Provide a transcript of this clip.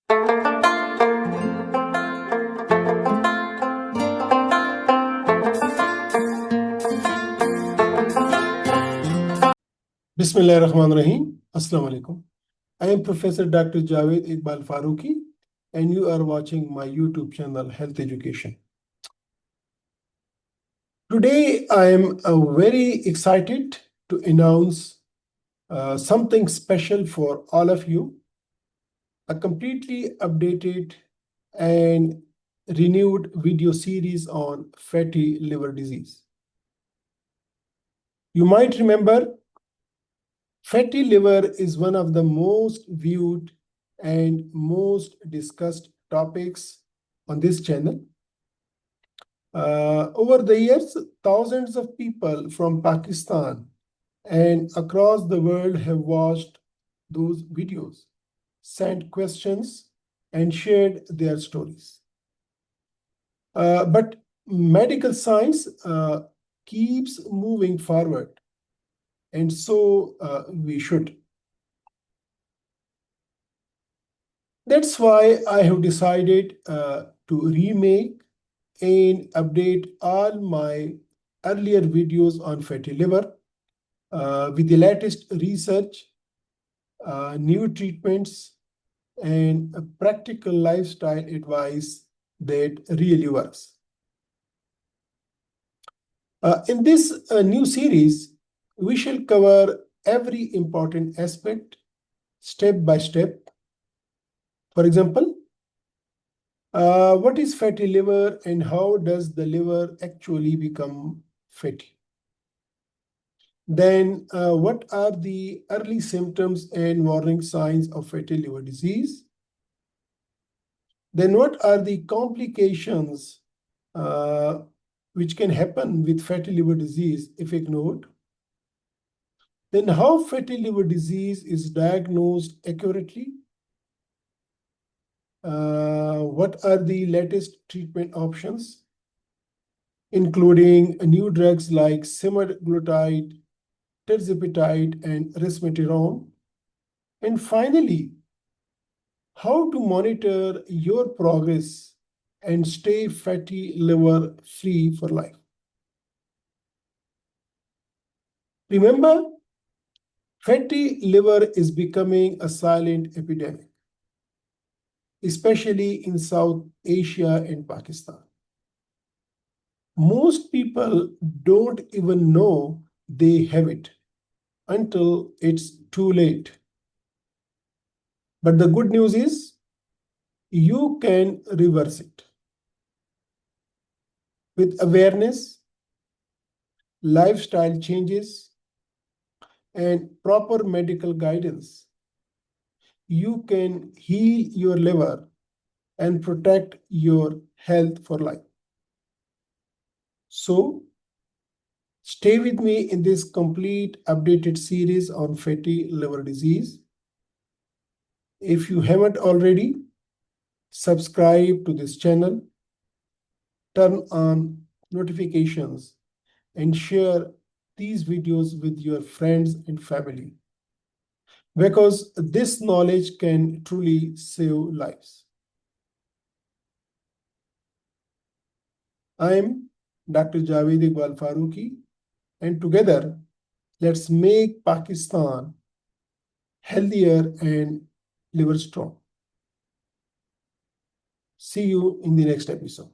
Bismillahirrahmanirrahim. Assalamu alaikum. I am Professor Dr. Javed Iqbal FAROOQI, and you are watching my YouTube channel, Health Education. Today, I am very excited to announce something special for all of you, a completely updated and renewed video series on fatty liver disease. You might remember fatty liver is one of the most viewed and most discussed topics on this channel. Over the years, thousands of people from Pakistan and across the world have watched those videos, sent questions, and shared their stories. But medical science keeps moving forward, and so we should. That's why I have decided to remake and update all my earlier videos on fatty liver with the latest research, new treatments, and a practical lifestyle advice that really works. In this new series, we shall cover every important aspect step by step. For example, what is fatty liver and how does the liver actually become fatty? Then, what are the early symptoms and warning signs of fatty liver disease? Then, what are the complications which can happen with fatty liver disease if ignored? Then, how fatty liver disease is diagnosed accurately? What are the latest treatment options, including new drugs like semaglutide, tirzepatide, and resmetirom? And finally, how to monitor your progress and stay fatty liver free for life. Remember, fatty liver is becoming a silent epidemic, especially in South Asia and Pakistan. Most people don't even know they have it until it's too late. But the good news is you can reverse it. With awareness, lifestyle changes, and proper medical guidance, you can heal your liver and protect your health for life. So, stay with me in this complete updated series on fatty liver disease. If you haven't already, subscribe to this channel, turn on notifications, and share these videos with your friends and family, because this knowledge can truly save lives. I am Dr. Javed Iqbal FAROOQI, and together, let's make Pakistan healthier and liver strong. See you in the next episode.